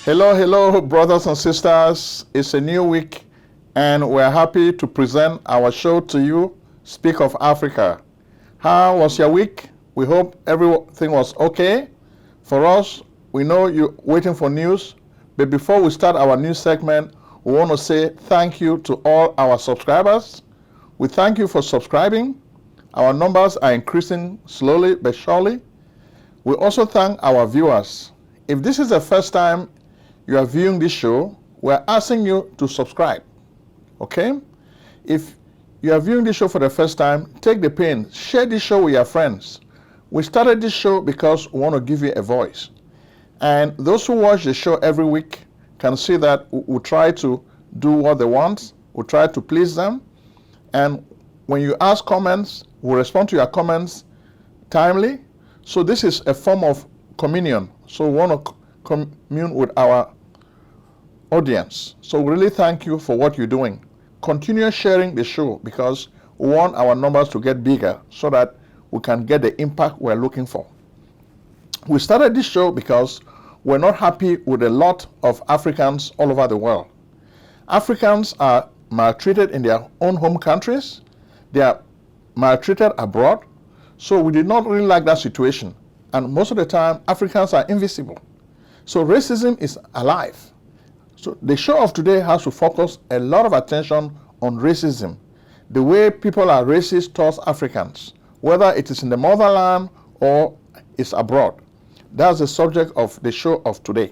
Hello, hello, brothers and sisters. It's a new week, and we're happy to present our show to you, Speak of Africa. How was your week? We hope everything was okay. For us, we know you're waiting for news, but before we start our news segment, we want to say thank you to all our subscribers. We thank you for subscribing. Our numbers are increasing slowly but surely. We also thank our viewers. If this is the first time you are viewing this show, we are asking you to subscribe. Okay? If you are viewing this show for the first time, take the pain, share this show with your friends. We started this show because we want to give you a voice. And those who watch the show every week can see that we try to do what they want. We try to please them. And when you ask comments, we respond to your comments timely. So this is a form of communion. So we want to commune with our audience. So we really thank you for what you're doing. Continue sharing the show because we want our numbers to get bigger so that we can get the impact we're looking for. We started this show because we're not happy with a lot of Africans all over the world. Africans are maltreated in their own home countries. They are maltreated abroad. So we did not really like that situation. And most of the time, Africans are invisible. So racism is alive. So the show of today has to focus a lot of attention on racism, the way people are racist towards Africans, whether it is in the motherland or it's abroad. That's the subject of the show of today.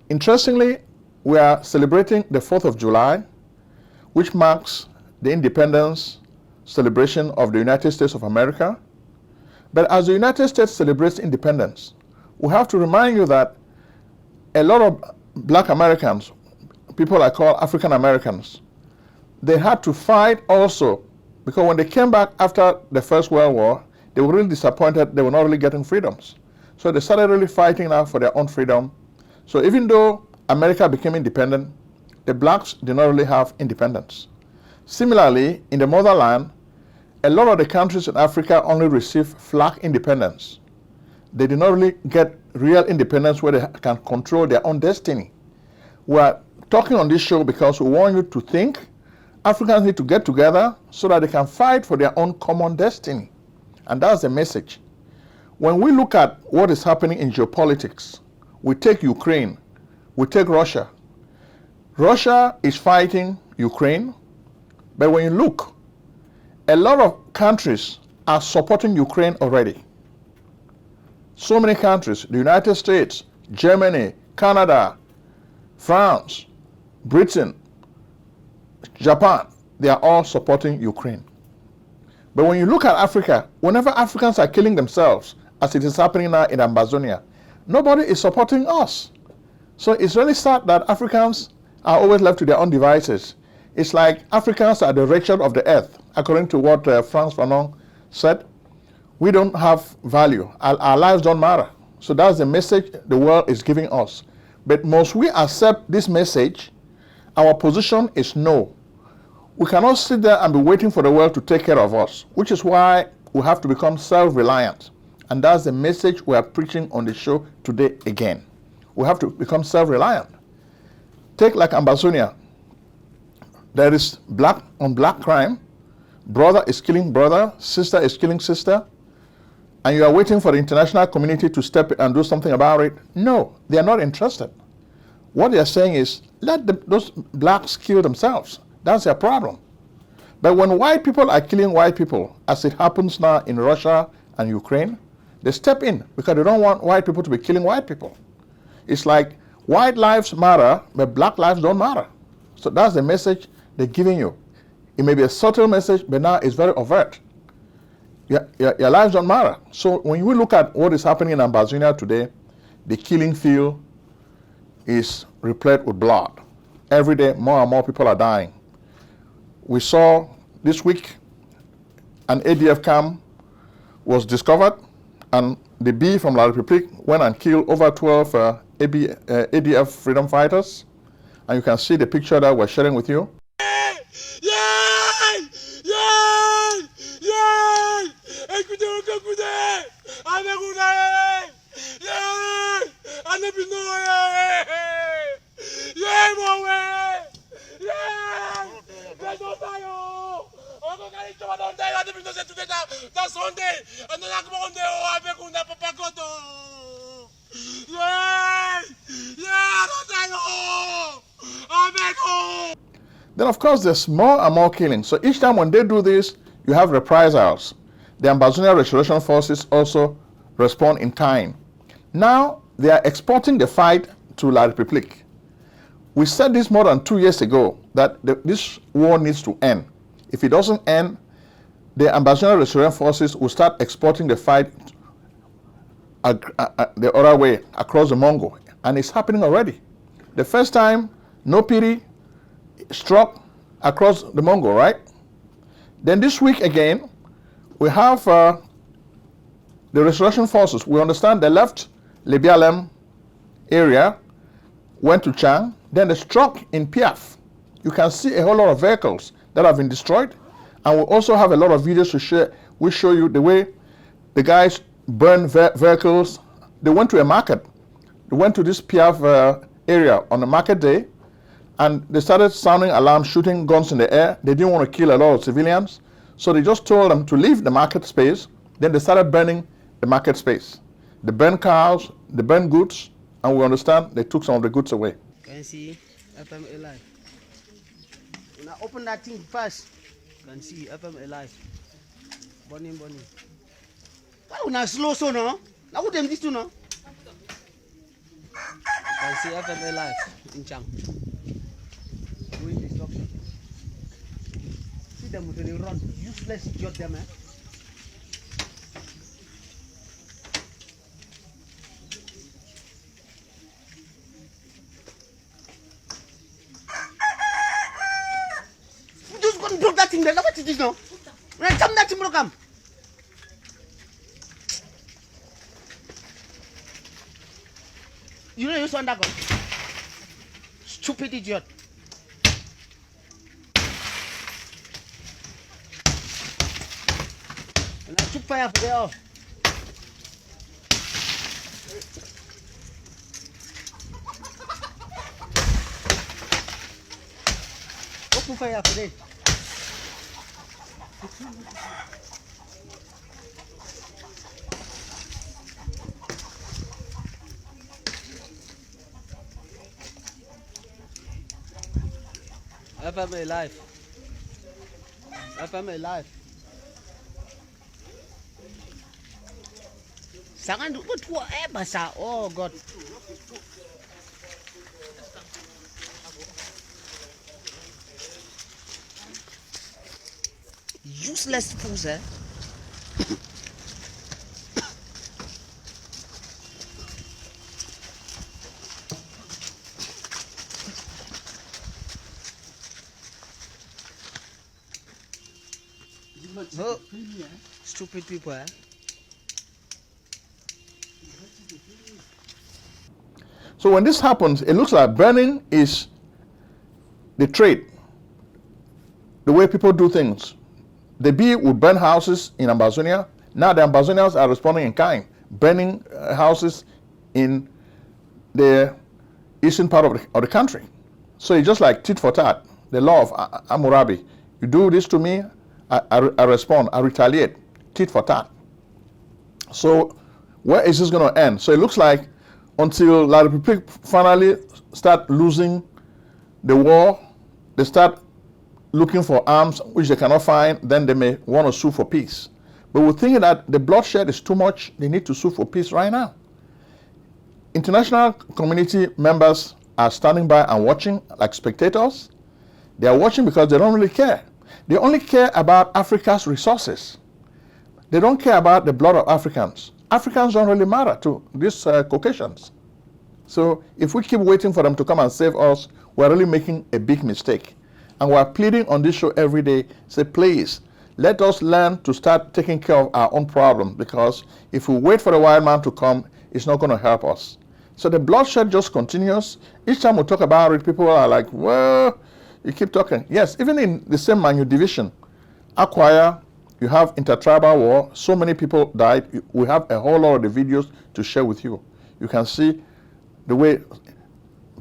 Interestingly, we are celebrating the 4th of July, which marks the independence celebration of the United States of America. But as the United States celebrates independence, we have to remind you that a lot of Black Americans, people I call African Americans, they had to fight also because when they came back after the First World War, they were really disappointed they were not really getting freedoms. So they started really fighting now for their own freedom. So even though America became independent, the blacks did not really have independence. Similarly, in the motherland, a lot of the countries in Africa only received flag independence. They did not really get real independence where they can control their own destiny. We are talking on this show because we want you to think Africans need to get together so that they can fight for their own common destiny. And that's the message. When we look at what is happening in geopolitics, we take Ukraine, we take Russia. Russia is fighting Ukraine, but when you look, a lot of countries are supporting Ukraine already. So many countries, the United States, Germany, Canada, France, Britain, Japan, they are all supporting Ukraine. But when you look at Africa, whenever Africans are killing themselves, as it is happening now in Ambazonia, nobody is supporting us. So it's really sad that Africans are always left to their own devices. It's like Africans are the wretched of the earth, according to what Frantz Fanon said. We don't have value. Our lives don't matter. So that's the message the world is giving us. But must we accept this message? Our position is no. We cannot sit there and be waiting for the world to take care of us, which is why we have to become self-reliant. And that's the message we are preaching on the show today again. We have to become self-reliant. Take like Ambazonia. There is black on black crime. Brother is killing brother, sister is killing sister. And you are waiting for the international community to step in and do something about it? No, they are not interested. What they are saying is, let those blacks kill themselves. That's their problem. But when white people are killing white people, as it happens now in Russia and Ukraine, they step in because they don't want white people to be killing white people. It's like white lives matter, but black lives don't matter. So that's the message they're giving you. It may be a subtle message, but now it's very overt. Your lives don't matter. So when we look at what is happening in Ambazonia today, the killing field is replete with blood. Every day, more and more people are dying. We saw this week an ADF camp was discovered, and the B from La République went and killed over 12 ADF freedom fighters. And you can see the picture that we're sharing with you. Then, of course, there's more and more killing. So each time when they do this, you have reprisals. The Ambazonia Restoration Forces also respond in kind. Now, they are exporting the fight to La République. We said this more than 2 years ago, that this war needs to end. If it doesn't end, the Ambazonia Restoration Forces will start exporting the fight the other way, across the Congo. And it's happening already. The first time, no pity, struck across the Congo, right? Then this week again, we have the Restoration Forces. We understand they left Libialem area, went to Chang, then they struck in Piaf. You can see a whole lot of vehicles that have been destroyed. And we also have a lot of videos to share. We show you the way the guys burn vehicles. They went to a market. They went to this Piaf area on a market day, and they started sounding alarms, shooting guns in the air. They didn't want to kill a lot of civilians, so they just told them to leave the market space. Then they started burning the market space. They burned cows, they burned goods, and we understand they took some of the goods away. Can you see FM alive? Now open that thing first. Can see FM alive. Bonnie. Why not slow so no? Now what them this to no? Can see FM alive in Chang. Doing destruction. See them when they run. Useless idiot them, eh? Just go and block that thing there. What is this now? Right, come that thing, bro, come. You know you saw that gun? Stupid idiot. And I took fire for there. Open fire for there. FM live. FM live. Sangan buat tua bahasa. Oh God. Useless fools, eh? Oh, stupid people, eh? So when this happens, it looks like burning is the trade, the way people do things. The bee would burn houses in Ambazonia. Now the Ambazonians are responding in kind, burning houses in the eastern part of the country. So it's just like tit for tat, the law of Hammurabi. You do this to me, I respond, I retaliate, tit for tat. So where is this going to end? So it looks like until La République finally start losing the war, they start looking for arms which they cannot find, then they may want to sue for peace. But we're thinking that the bloodshed is too much, they need to sue for peace right now. International community members are standing by and watching like spectators. They are watching because they don't really care. They only care about Africa's resources. They don't care about the blood of Africans. Africans don't really matter to these Caucasians. So if we keep waiting for them to come and save us, we're really making a big mistake. And we're pleading on this show every day, say, please, let us learn to start taking care of our own problem, because if we wait for the white man to come, it's not going to help us. So the bloodshed just continues. Each time we talk about it, people are like, well, you keep talking. Yes, even in the same Manu division, Acquire, you have intertribal war, so many people died. We have a whole lot of the videos to share with you. You can see the way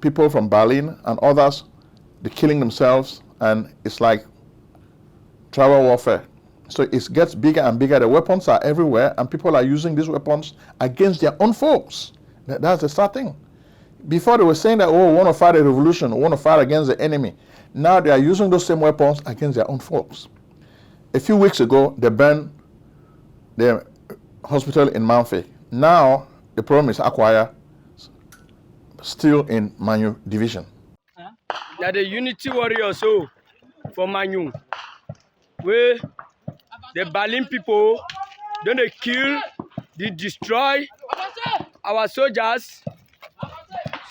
people from Berlin and others, they're killing themselves, and it's like tribal warfare. So it gets bigger and bigger. The weapons are everywhere, and people are using these weapons against their own folks. That's the sad thing. Before they were saying that, oh, we want to fight a revolution, we want to fight against the enemy. Now they are using those same weapons against their own folks. A few weeks ago, they burned the hospital in Manfi. Now the problem is Akwaya, still in Manu division. Now the unity warriors so for Manu, where the Berlin people don't they kill, they destroy our soldiers.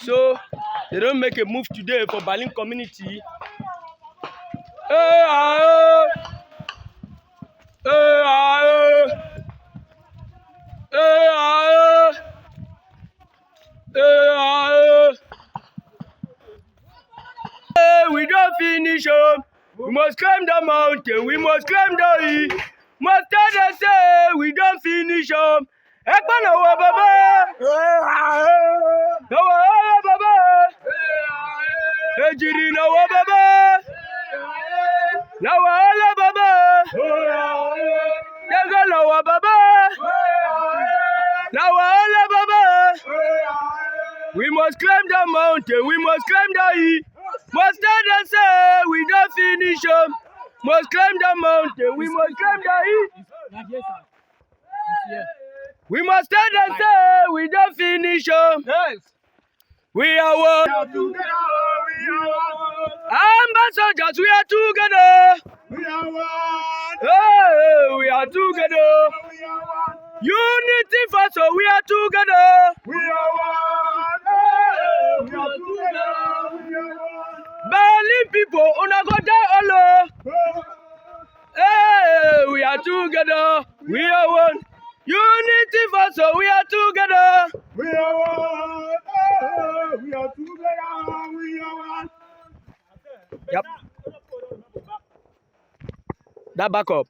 So they don't make a move today for Berlin community. We don't finish up. We must climb the mountain. We must climb the hill. Must tell say we don't finish up. Ekpana baba. Baba. Ejiri na baba. Na baba. Degala baba. Na baba. We must climb the mountain. We must climb the hill. Must stand and say we don't finish up. Must climb the mountain. We must climb the hill. We must stand and say we don't finish up. We are one. Ambassadors, we are together. We are one. Hey, we are together. We are one. Unity first, so we are together. We are one. Hey, we are together. We are one. Berlin people, una go die alone. Hey, we are together. We are one. Unity first, so we are together. We are one. Hey, we are together. We are one. Yep. That back up.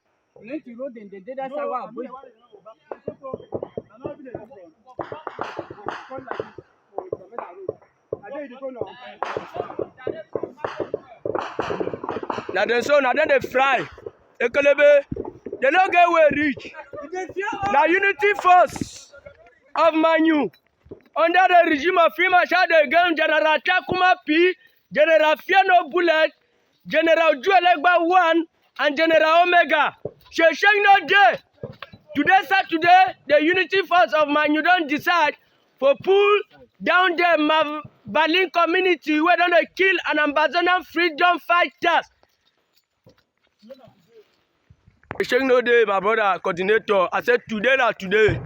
Now then so now then they fry. They don't get where reach. Now unity force of Manu under the regime of Free Marshal the Gun, General Takuma P, General Fiano Bullet, General Juelegba 1, and General Omega. Shesheng no day. Today, Saturday, the unity force of Manu don't decide for pull down the Berlin community where they kill an Ambazonia freedom fighters. Shesheng no day, my brother, coordinator. I said today, not today.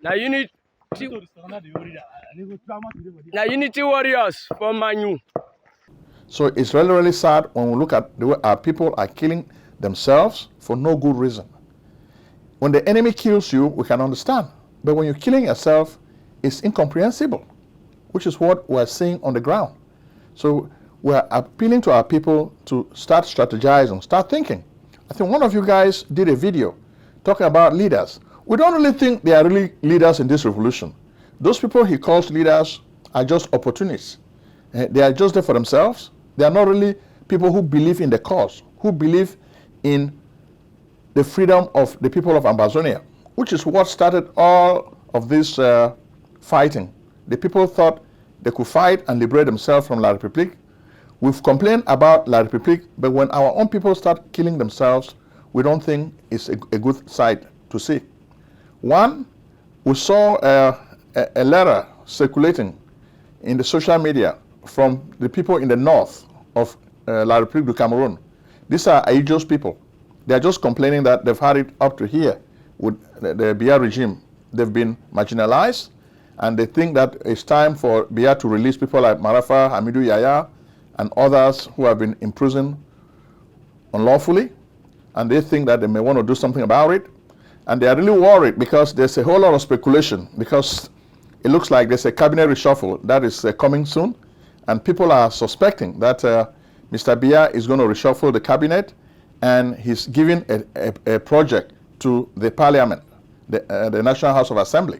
Now unity warriors for Manu. So it's really, really sad when we look at the way our people are killing themselves for no good reason. When the enemy kills you, we can understand. But when you're killing yourself, it's incomprehensible, which is what we're seeing on the ground. So we're appealing to our people to start strategizing, start thinking. I think one of you guys did a video talking about leaders. We don't really think they are really leaders in this revolution. Those people he calls leaders are just opportunists. They are just there for themselves. They are not really people who believe in the cause, who believe in the freedom of the people of Ambazonia, which is what started all of this fighting. The people thought they could fight and liberate themselves from La République. We've complained about La République, but when our own people start killing themselves, we don't think it's a good sight to see. One, we saw a letter circulating in the social media from the people in the north of La République du Cameroon. These are Aijos people. They are just complaining that they've had it up to here with the Biya regime. They've been marginalized, and they think that it's time for Biya to release people like Marafa, Hamidou Yaya, and others who have been imprisoned unlawfully, and they think that they may want to do something about it. And they are really worried because there's a whole lot of speculation, because it looks like there's a cabinet reshuffle that is coming soon, and people are suspecting that Mr. Biya is going to reshuffle the cabinet, and he's giving a project to the parliament, the National House of Assembly.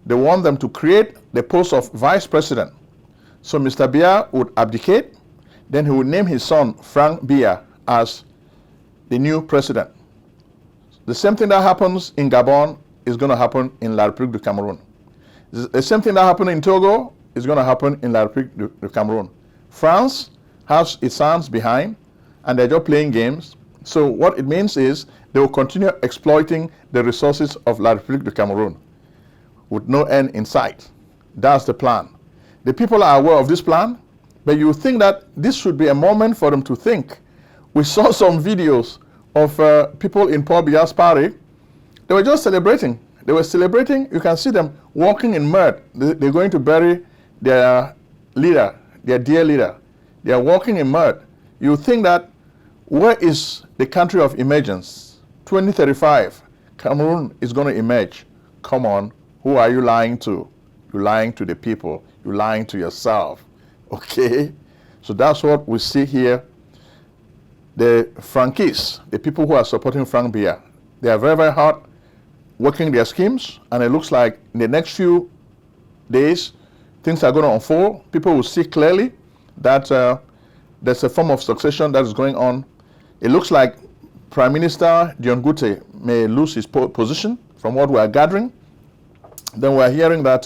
They want them to create the post of vice president. So Mr. Biya would abdicate, then he would name his son Frank Biya as the new president. The same thing that happens in Gabon is going to happen in La République du Cameroon. The same thing that happened in Togo is going to happen in La République du Cameroon. France has its sons behind, and they're just playing games. So what it means is they will continue exploiting the resources of La République du Cameroon with no end in sight. That's the plan. The people are aware of this plan, but you think that this should be a moment for them to think. We saw some videos of people in Paul Biya's party. They were just celebrating. They were celebrating. You can see them walking in mud. They're going to bury their leader, their dear leader. They are walking in mud. You think that, where is the country of emergence? 2035, Cameroon is going to emerge. Come on, who are you lying to? You're lying to the people. You're lying to yourself. Okay? So that's what we see here. The Frankies, the people who are supporting Frank Biya, they are very, very hard working their schemes, and it looks like in the next few days, things are going to unfold. People will see clearly that there's a form of succession that is going on. It looks like Prime Minister Dion Gute may lose his position from what we are gathering. Then we are hearing that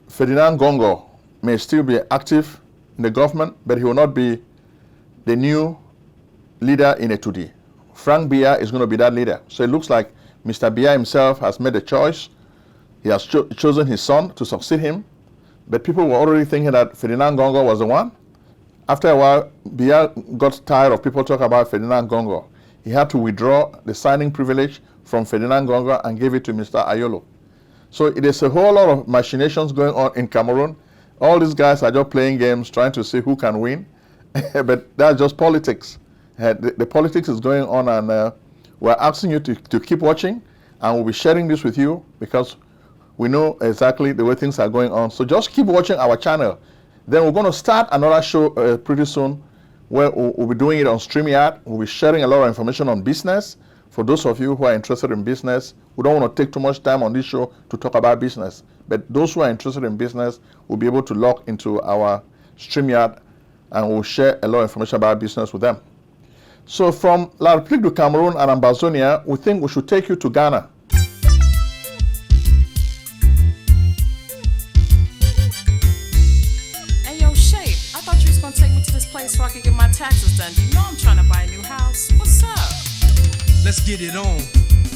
Ferdinand Gongo may still be active in the government, but he will not be the new leader in Etudi. Frank Biya is going to be that leader. So it looks like Mr. Biya himself has made a choice. He has chosen his son to succeed him. But people were already thinking that Ferdinand Gongo was the one. After a while, Biya got tired of people talking about Ferdinand Gongo. He had to withdraw the signing privilege from Ferdinand Gongo and give it to Mr. Ayolo. So it is a whole lot of machinations going on in Cameroon. All these guys are just playing games, trying to see who can win. But that's just politics. The politics is going on, and we're asking you to keep watching, and we'll be sharing this with you because we know exactly the way things are going on. So just keep watching our channel. Then we're going to start another show pretty soon where we'll be doing it on StreamYard. We'll be sharing a lot of information on business. For those of you who are interested in business, we don't want to take too much time on this show to talk about business. But those who are interested in business will be able to log into our StreamYard, and we'll share a lot of information about business with them. So from La République du Cameroon and Ambazonia, we think we should take you to Ghana. Hey yo, Shape, I thought you was gonna take me to this place so I could get my taxes done. You know I'm trying to buy a new house. What's up? Let's get it on.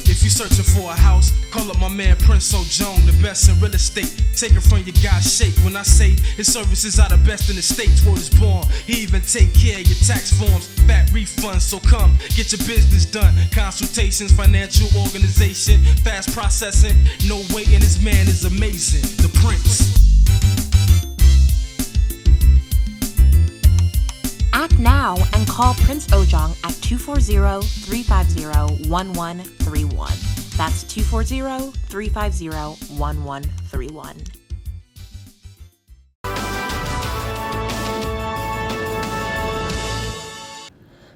If you're searching for a house, call up my man Prince Ojong, the best in real estate. Take it from your guy Shape. When I say his services are the best in the states where it's born, he even take care of your tax forms, fat refunds. So come, get your business done. Consultations, financial organization, fast processing, no waiting. This man is amazing. The Prince. Act now and call Prince Ojong at 240-350-1131. That's 240-350-1131.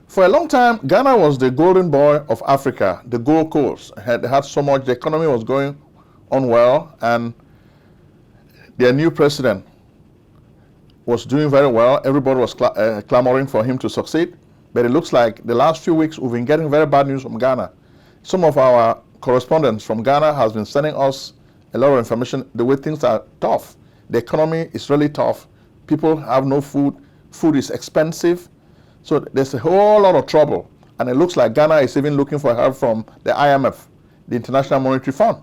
For a long time, Ghana was the golden boy of Africa, the Gold Coast. Had so much, the economy was going on well, and their new president was doing very well. Everybody was clamoring for him to succeed. But it looks like the last few weeks we've been getting very bad news from Ghana. Some of our correspondents from Ghana has been sending us a lot of information the way things are tough. The economy is really tough. People have no food. Food is expensive. So there's a whole lot of trouble. And it looks like Ghana is even looking for help from the IMF, the International Monetary Fund.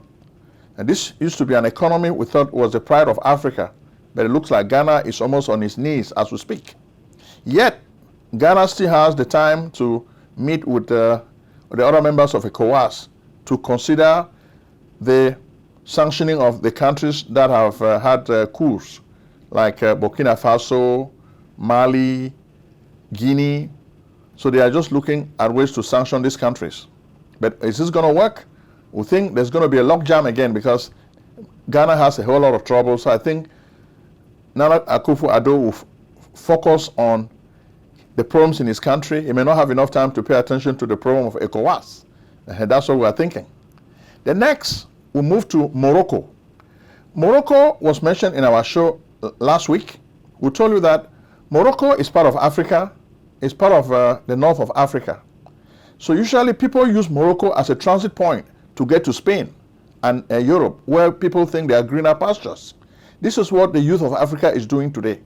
And this used to be an economy we thought was the pride of Africa. But it looks like Ghana is almost on its knees as we speak. Yet, Ghana still has the time to meet with the other members of ECOWAS to consider the sanctioning of the countries that have had coups, like Burkina Faso, Mali, Guinea. So they are just looking at ways to sanction these countries. But is this going to work? We think there's going to be a logjam again because Ghana has a whole lot of trouble. So I think Nana Akufo-Addo will focus on the problems in his country. He may not have enough time to pay attention to the problem of ECOWAS. That's what we are thinking. The next, we move to Morocco. Morocco was mentioned in our show last week, we told you that Morocco is part of Africa, it's part of the north of Africa. So usually people use Morocco as a transit point to get to Spain and Europe, where people think there are greener pastures. This is what the youth of Africa is doing today.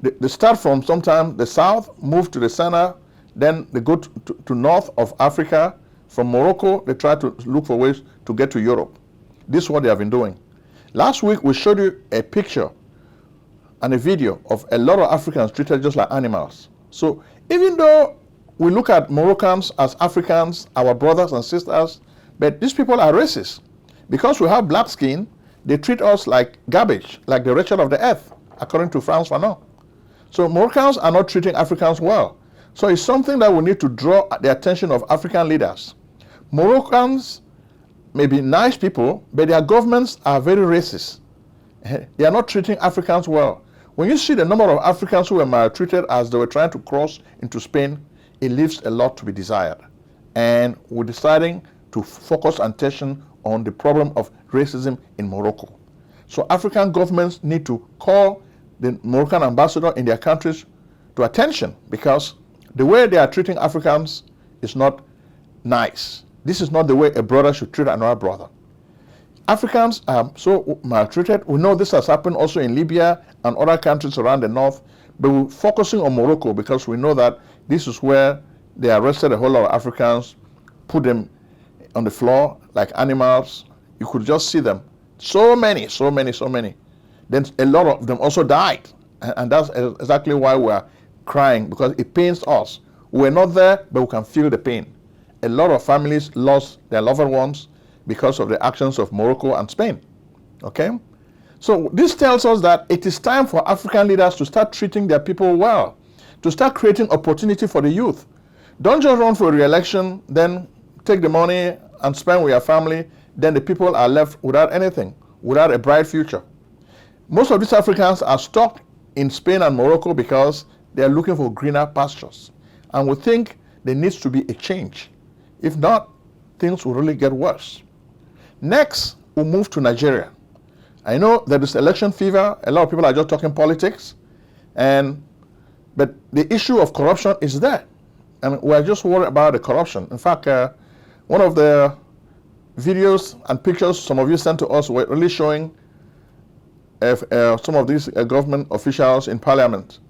They start from sometime the south, move to the center, then they go to north of Africa. From Morocco, they try to look for ways to get to Europe. This is what they have been doing. Last week, we showed you a picture and a video of a lot of Africans treated just like animals. So even though we look at Moroccans as Africans, our brothers and sisters, but these people are racist. Because we have black skin, they treat us like garbage, like the wretched of the earth, according to Frantz Fanon. So Moroccans are not treating Africans well. So it's something that we need to draw the attention of African leaders. Moroccans may be nice people, but their governments are very racist. They are not treating Africans well. When you see the number of Africans who were maltreated as they were trying to cross into Spain, it leaves a lot to be desired. And we're deciding to focus attention on the problem of racism in Morocco. So African governments need to call the Moroccan ambassador in their countries to attention, because the way they are treating Africans is not nice. This is not the way a brother should treat another brother. Africans are so maltreated. We know this has happened also in Libya and other countries around the north, but we're focusing on Morocco because we know that this is where they arrested a whole lot of Africans, put them on the floor like animals. You could just see them. So many. Then a lot of them also died. And that's exactly why we're crying, because it pains us. We're not there, but we can feel the pain. A lot of families lost their loved ones because of the actions of Morocco and Spain. Okay? So this tells us that it is time for African leaders to start treating their people well, to start creating opportunity for the youth. Don't just run for re-election, then take the money and spend with your family, then the people are left without anything, without a bright future. Most of these Africans are stuck in Spain and Morocco because they are looking for greener pastures. And we think there needs to be a change. If not, things will really get worse. Next, we'll move to Nigeria. I know there is election fever. A lot of people are just talking politics. But the issue of corruption is there. And we're just worried about the corruption. In fact, one of the videos and pictures some of you sent to us were really showing some of these government officials in parliament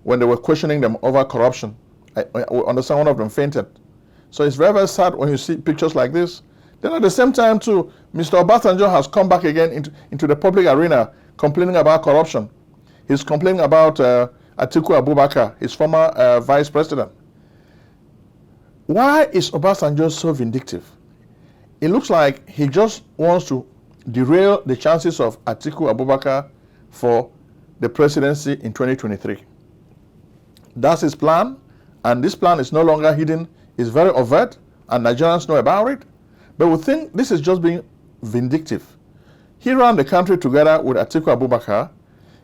when they were questioning them over corruption. I understand one of them fainted. So it's very, very sad when you see pictures like this. Then at the same time too, Mr. Obasanjo has come back again into the public arena complaining about corruption. He's complaining about Atiku Abubakar, his former vice president. Why is Obasanjo so vindictive? It looks like he just wants to derail the chances of Atiku Abubakar for the presidency in 2023. That's his plan, and this plan is no longer hidden. It's very overt, and Nigerians know about it. But we think this is just being vindictive. He ran the country together with Atiku Abubakar.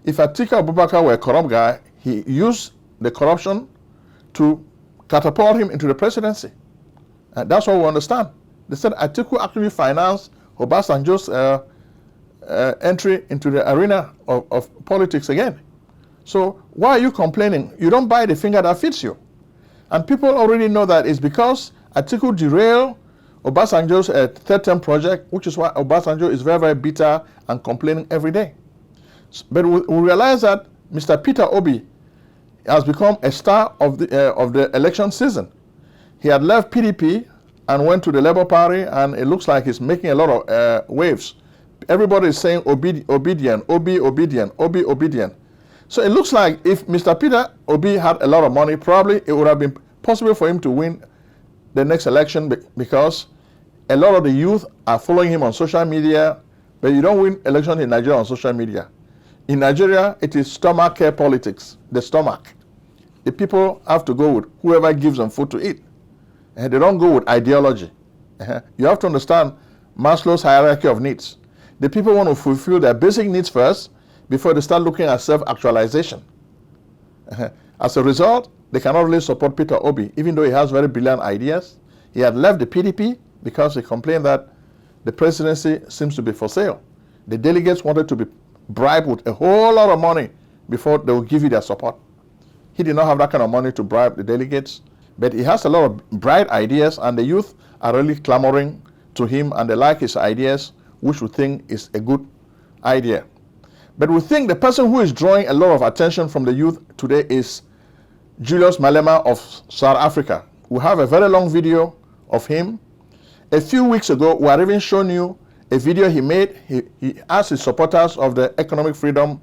If Atiku Abubakar were a corrupt guy, he used the corruption to catapult him into the presidency. And that's what we understand. They said Atiku actually financed Obasanjo's entry into the arena of politics again. So why are you complaining? You don't buy the finger that fits you. And people already know that it's because Atiku derailed Obasanjo's third-term project, which is why Obasanjo is very, very bitter and complaining every day. But we realize that Mr. Peter Obi has become a star of the election season. He had left PDP and went to the Labour Party, and it looks like he's making a lot of waves. Everybody is saying obedient. So it looks like if Mr. Peter Obi had a lot of money, probably it would have been possible for him to win the next election, because a lot of the youth are following him on social media. But you don't win elections in Nigeria on social media. In Nigeria, it is stomach care politics, the stomach. The people have to go with whoever gives them food to eat. And they don't go with ideology. You have to understand Maslow's hierarchy of needs. The people want to fulfill their basic needs first before they start looking at self-actualization. As a result, they cannot really support Peter Obi, even though he has very brilliant ideas. He had left the PDP because he complained that the presidency seems to be for sale. The delegates wanted to be bribe with a whole lot of money before they will give you their support. He did not have that kind of money to bribe the delegates, but he has a lot of bright ideas, and the youth are really clamoring to him, and they like his ideas, which we think is a good idea. But we think the person who is drawing a lot of attention from the youth today is Julius Malema of South Africa. We have a very long video of him. A few weeks ago, we had even shown you a video he made. He asked his supporters of the Economic Freedom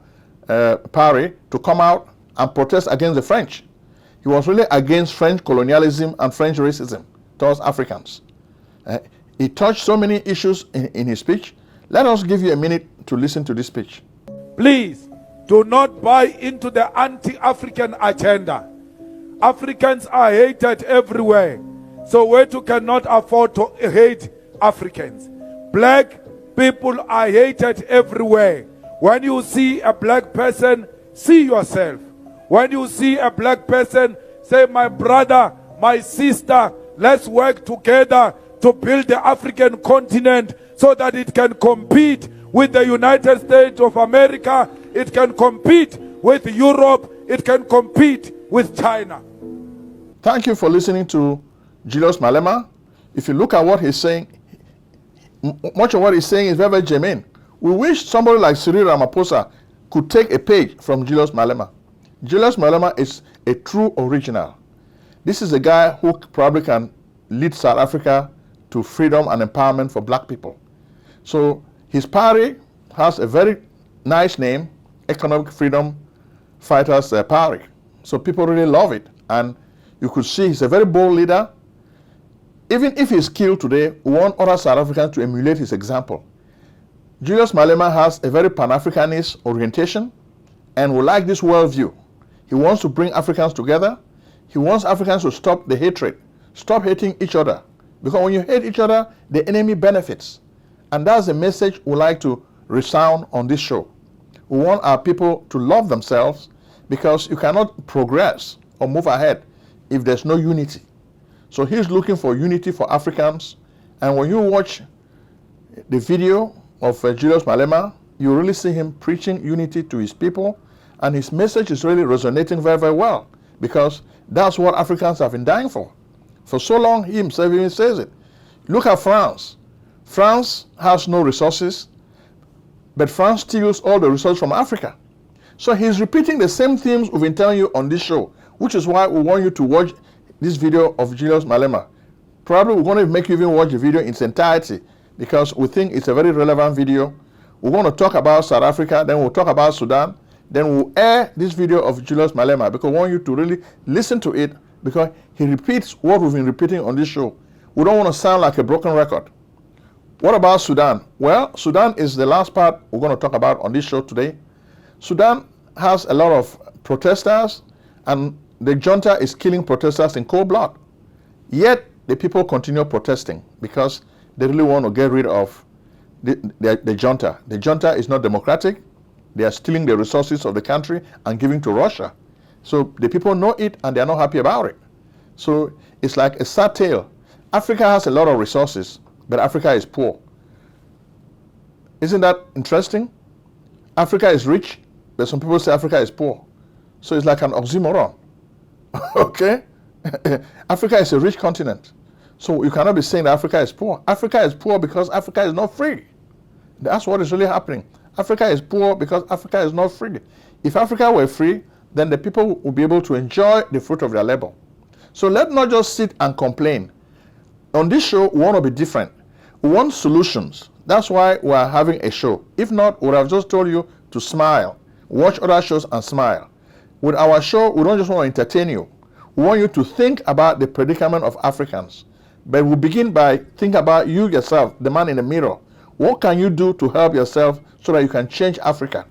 Party to come out and protest against the French. He was really against French colonialism and French racism towards Africans. He touched so many issues in his speech. Let us give you a minute to listen to this speech. Please do not buy into the anti-African agenda. Africans are hated everywhere. So Soweto cannot afford to hate Africans. Black people are hated everywhere. When you see a black person, see yourself. When you see a black person, say, my brother, my sister, let's work together to build the African continent so that it can compete with the United States of America, it can compete with Europe, it can compete with China. Thank you for listening to Julius Malema. If you look at what he's saying, much of what he's saying is very, very germane. We wish somebody like Cyril Ramaphosa could take a page from Julius Malema. Julius Malema is a true original. This is a guy who probably can lead South Africa to freedom and empowerment for black people. So his party has a very nice name, Economic Freedom Fighters Party. So people really love it. And you could see he's a very bold leader. Even if he's killed today, we want other South Africans to emulate his example. Julius Malema has a very Pan-Africanist orientation and will like this worldview. He wants to bring Africans together. He wants Africans to stop the hatred, stop hating each other. Because when you hate each other, the enemy benefits. And that's the message we like to resound on this show. We want our people to love themselves, because you cannot progress or move ahead if there's no unity. So he's looking for unity for Africans. And when you watch the video of Julius Malema, you really see him preaching unity to his people. And his message is really resonating very, very well, because that's what Africans have been dying for. For so long, he himself even says it. Look at France. France has no resources, but France steals all the resources from Africa. So he's repeating the same themes we've been telling you on this show, which is why we want you to watch this video of Julius Malema. Probably we're going to make you even watch the video in its entirety, because we think it's a very relevant video. We're going to talk about South Africa, then we'll talk about Sudan, then we'll air this video of Julius Malema, because we want you to really listen to it, because he repeats what we've been repeating on this show. We don't want to sound like a broken record. What about Sudan? Well, Sudan is the last part we're going to talk about on this show today. Sudan has a lot of protesters, and the junta is killing protesters in cold blood. Yet, the people continue protesting because they really want to get rid of the junta. The junta is not democratic. They are stealing the resources of the country and giving to Russia. So the people know it, and they are not happy about it. So it's like a sad tale. Africa has a lot of resources, but Africa is poor. Isn't that interesting? Africa is rich, but some people say Africa is poor. So it's like an oxymoron. Okay? Africa is a rich continent. So you cannot be saying that Africa is poor. Africa is poor because Africa is not free. That's what is really happening. Africa is poor because Africa is not free. If Africa were free, then the people will be able to enjoy the fruit of their labor. So let's not just sit and complain. On this show, we want to be different. We want solutions. That's why we are having a show. If not, we would have just told you to smile. Watch other shows and smile. With our show, we don't just want to entertain you. We want you to think about the predicament of Africans. But we begin by think about you yourself, the man in the mirror. What can you do to help yourself so that you can change Africa?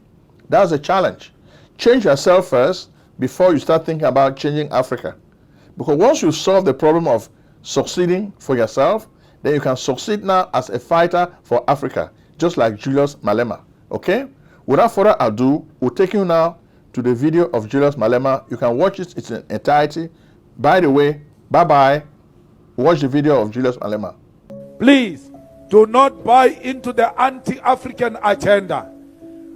That's a challenge. Change yourself first before you start thinking about changing Africa. Because once you solve the problem of succeeding for yourself, then you can succeed now as a fighter for Africa, just like Julius Malema. Okay? Without further ado, we'll take you now to the video of Julius Malema. You can watch it in its entirety. By the way, bye-bye. Watch the video of Julius Malema. Please do not buy into the anti-African agenda.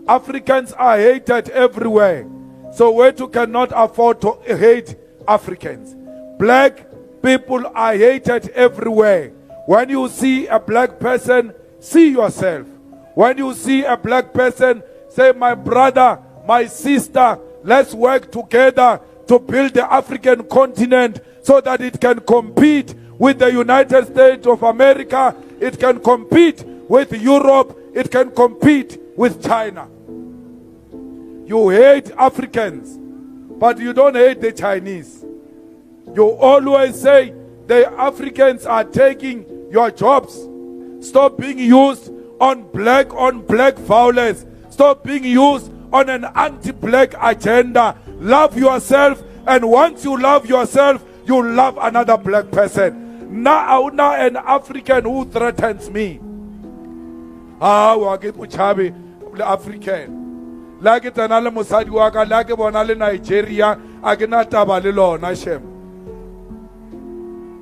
Africans are hated everywhere. So we too cannot afford to hate Africans. Black people are hated everywhere. When you see a black person, see yourself. When you see a black person, say, my brother, my sister, let's work together to build the African continent so that it can compete with the United States of America, it can compete with Europe, it can compete with China. You hate Africans, but you don't hate the Chinese. You always say the Africans are taking your jobs. Stop being used on black violence. Stop being used on an anti-black agenda. Love yourself, and once you love yourself, you love another black person. Now an African who threatens me. African. Like it anale musadi waka, like bonale Nigeria, agena tabale lona shem.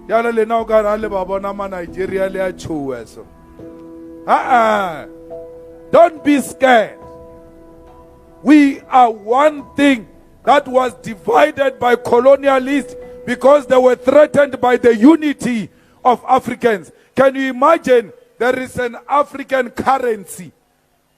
Yala le na ka rale babona ma Nigeria le a chuwe so. Don't be scared. We are one thing that was divided by colonialists because they were threatened by the unity of Africans. Can you imagine there is an African currency?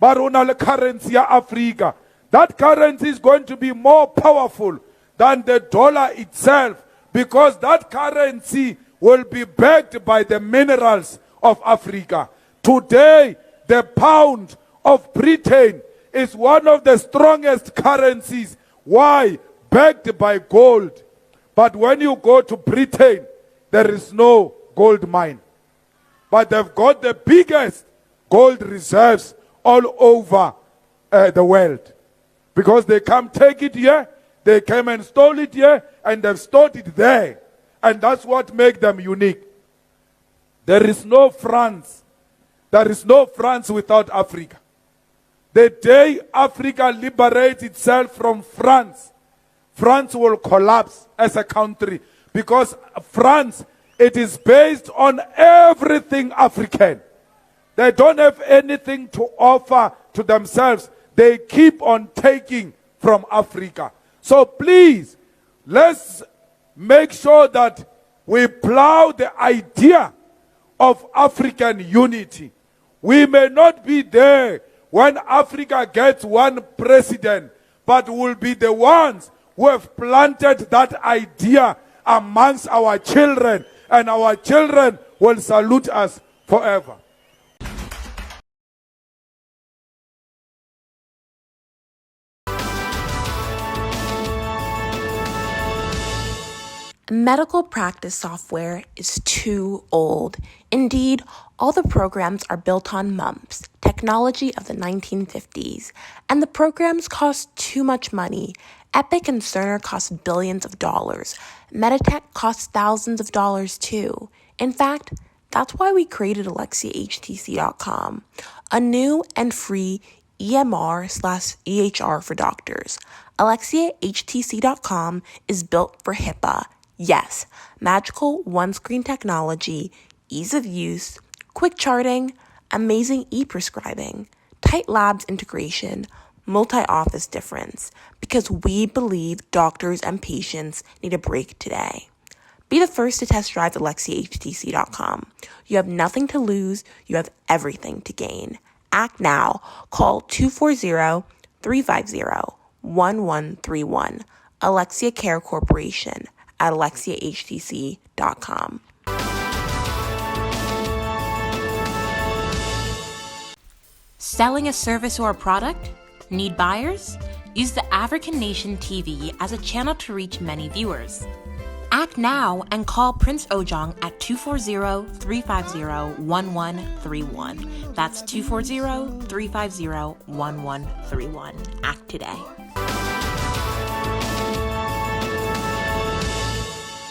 Barunal currency ya Africa. That currency is going to be more powerful than the dollar itself because that currency will be backed by the minerals of Africa. Today, the pound of Britain is one of the strongest currencies. Why? Backed by gold. But when you go to Britain, there is no gold mine. But they've got the biggest gold reserves all over the world. Because they come take it here, they came and stole it here, and they've stored it there. And that's what makes them unique. There is no France. There is no France without Africa. The day Africa liberates itself from France, France will collapse as a country. Because France, it is based on everything African. They don't have anything to offer to themselves. They keep on taking from Africa. So please, let's make sure that we plow the idea of African unity. We may not be there when Africa gets one president, but we'll be the ones who have planted that idea amongst our children, and our children will salute us forever. Medical practice software is too old. Indeed, all the programs are built on MUMPS, technology of the 1950s, and the programs cost too much money. Epic and Cerner cost billions of dollars. Meditech costs thousands of dollars too. In fact, that's why we created AlexiaHTC.com, a new and free EMR/EHR for doctors. AlexiaHTC.com is built for HIPAA. Yes, magical one-screen technology, ease of use, quick charting, amazing e-prescribing, tight labs integration, multi-office difference, because we believe doctors and patients need a break today. Be the first to test drive AlexiaHTC.com. You have nothing to lose, you have everything to gain. Act now. Call 240-350-1131. Alexia Care Corporation at AlexiaHTC.com. Selling a service or a product? Need buyers? Use the African Nation TV as a channel to reach many viewers. Act now and call Prince Ojong at 240-350-1131. That's 240-350-1131. Act today.